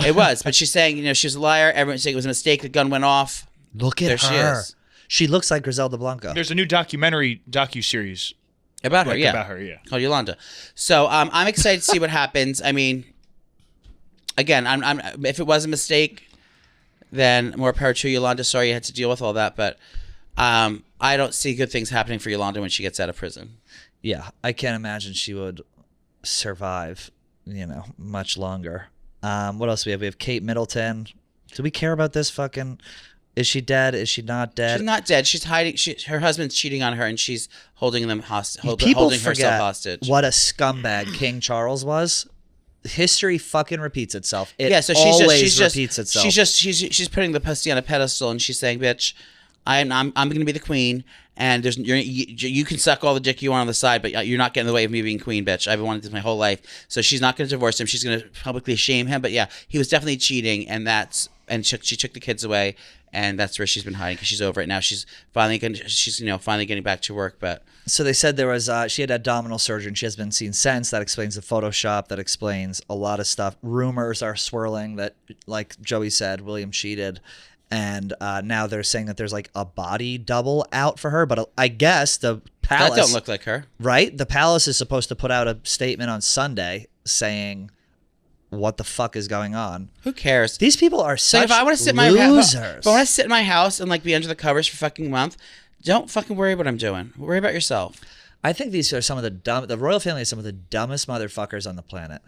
It was, but she's saying she was a liar. Everyone's saying it was a mistake. The gun went off. Look at There her. she is. She looks like Griselda Blanco. There's a new docu-series About her, about her, yeah. Called Yolanda. So I'm excited to see what happens. I mean, again, I'm if it was a mistake, then more power to Yolanda. Sorry you had to deal with all that, but I don't see good things happening for Yolanda when she gets out of prison. Yeah, I can't imagine she would survive, much longer. What else do we have? We have Kate Middleton. Do we care about this fucking... Is she dead? Is she not dead? She's not dead. She's hiding. Her husband's cheating on her, and she's holding them hostage. People Holding forget herself hostage. what a scumbag King Charles was. History fucking repeats itself. It So always repeats itself. She's putting the pussy on a pedestal, and she's saying, "Bitch, I'm going to be the queen, and you can suck all the dick you want on the side, but you're not getting in the way of me being queen, bitch. I've wanted this my whole life." So she's not going to divorce him. She's going to publicly shame him. But yeah, he was definitely cheating, and she took the kids away. And that's where she's been hiding because she's over it now. She's finally getting back to work. But So they said there was she had abdominal surgery and she has been seen since. That explains the Photoshop. That explains a lot of stuff. Rumors are swirling that, like Joey said, William cheated. And now they're saying that there's like a body double out for her. But I guess the palace... that don't look like her. Right? The palace is supposed to put out a statement on Sunday saying... What the fuck is going on? Who cares? These people are such if I want to sit losers. if I want to sit in my house and like be under the covers for fucking month, don't fucking worry what I'm doing. Worry about yourself. I think these are some of the royal family is some of the dumbest motherfuckers on the planet.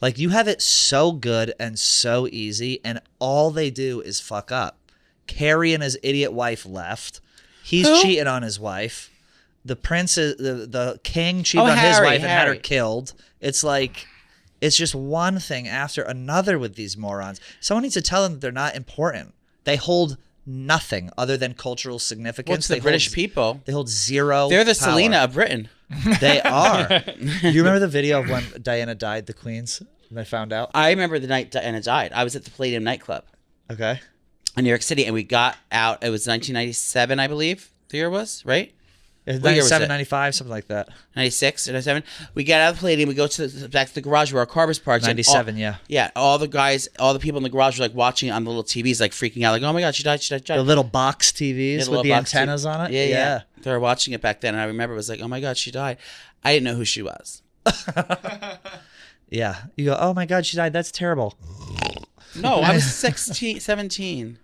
Like, you have it so good and so easy, and all they do is fuck up. Carrie and his idiot wife left. He's cheating on his wife. The prince is the king cheated on his wife and had her killed. It's like... It's just one thing after another with these morons. Someone needs to tell them that they're not important. They hold nothing other than cultural significance. What's the British people? They hold zero They're the power. Selena of Britain. They are. You remember the video of when Diana died, the Queens? And I found out? I remember the night Diana died. I was at the Palladium nightclub Okay. in New York City, and we got out. It was 1997, I believe. The year was, right? It's What year was 97, it? 95, something like that. 96 or 97. We get out of the Palladium. We go back to the garage where our car was parked. 97, yeah. Yeah, all the people in the garage were like watching it on the little TVs, like freaking out, like, "Oh my God, she died, she died, she died." The little box TVs little with the box antennas on it? Yeah. They were watching it back then, and I remember it was like, "Oh my God, she died." I didn't know who she was. Yeah. You go, oh my God, she died. That's terrible. No, I was 16, 17.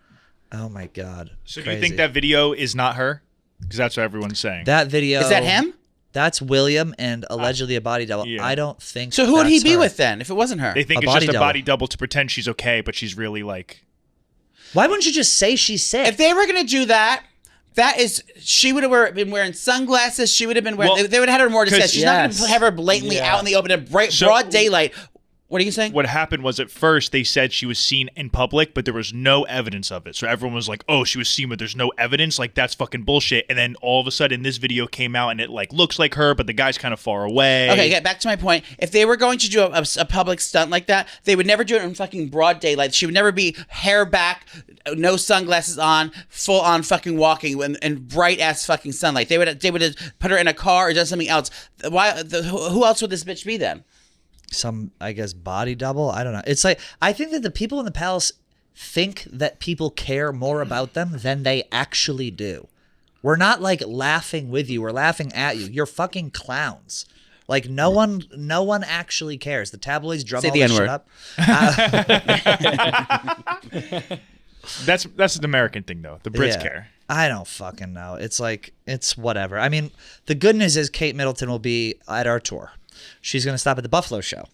Oh my God. So do you think that video is not her? Because that's what everyone's saying. That video... Is that him? That's William and allegedly a body double. Yeah. I don't think So who would he that's be her. with then if it wasn't her? They think A it's body just a double. body double to pretend she's okay, but she's really like... Why wouldn't you just say she's sick? If they were going to do that, she would have been wearing sunglasses. She would have been wearing... Well, they would have had her more to say. She's not going to have her blatantly Yeah. out in the open in broad daylight. What are you saying? What happened was at first they said she was seen in public, but there was no evidence of it. So everyone was like, oh, she was seen, but there's no evidence. Like, that's fucking bullshit. And then all of a sudden this video came out and it like looks like her, but the guy's kind of far away. Okay, get back to my point. If they were going to do a public stunt like that, they would never do it in fucking broad daylight. She would never be hair back, no sunglasses on, full on fucking walking in bright ass fucking sunlight. They would have put her in a car or done something else. Who else would this bitch be then? Some, I guess, body double. I don't know. It's like, I think that the people in the palace think that people care more about them than they actually do. We're not like laughing with you. We're laughing at you. You're fucking clowns. Like, no one actually cares. The tabloids drum Say all the this N-word. shit up. That's an American thing, though. The Brits care. I don't fucking know. It's like, it's whatever. I mean, the good news is Kate Middleton will be at our tour. She's going to stop at the Buffalo show.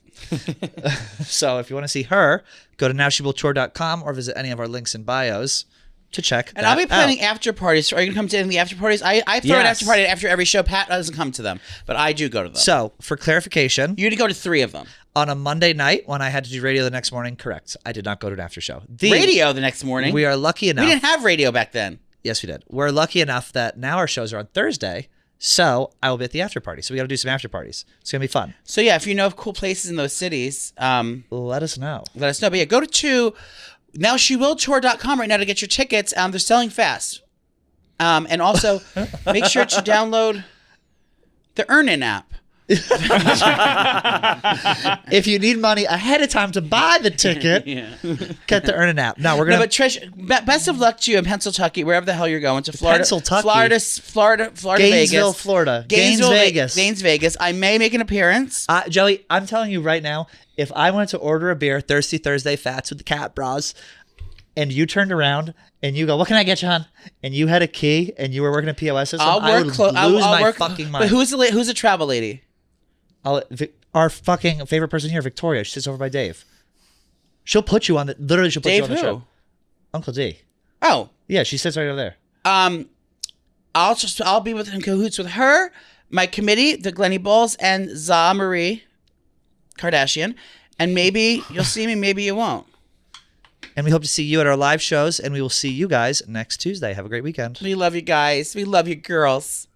So if you want to see her, go to nowshewilltour.com or visit any of our links in bios to check. And I'll be planning after parties. Are you going to come to any of the after parties? I throw an after party after every show. Pat doesn't come to them, but I do go to them. So for clarification, you need to go to 3 of them. On a Monday night when I had to do radio the next morning, correct. I did not go to an after show. Radio the next morning? We are lucky enough. We didn't have radio back then. Yes, we did. We're lucky enough that now our shows are on Thursday, so I will be at the after party. So we got to do some after parties. It's going to be fun. So yeah, if you know of cool places in those cities, let us know. Let us know. But yeah, go to nowshewilltour.com right now to get your tickets. They're selling fast. And also make sure to download the Earnin app. If you need money ahead of time to buy the ticket, get the Earnin app. No, we're gonna. No, but Trish, best of luck to you in Pennsylvania, wherever the hell you're going to. Florida, Florida, Gainesville, Vegas, Florida, Gainesville, Vegas, Vegas. I may make an appearance. Joey, I'm telling you right now, if I wanted to order a beer, Thirsty Thursday Fats with the cat bras, and you turned around and you go, "What can I get you, hon?" and you had a key and you were working a POS system, I would lose my fucking mind. But who's the travel lady? Our fucking favorite person here, Victoria. She sits over by Dave. She'll put you on the. Literally, she'll put you on the show. Uncle D. Oh, yeah, she sits right over there. I'll be in cahoots with her, my committee, the Glennie Balls, and Za Marie Kardashian, and maybe you'll see me, maybe you won't. And we hope to see you at our live shows, and we will see you guys next Tuesday. Have a great weekend. We love you guys. We love you, girls.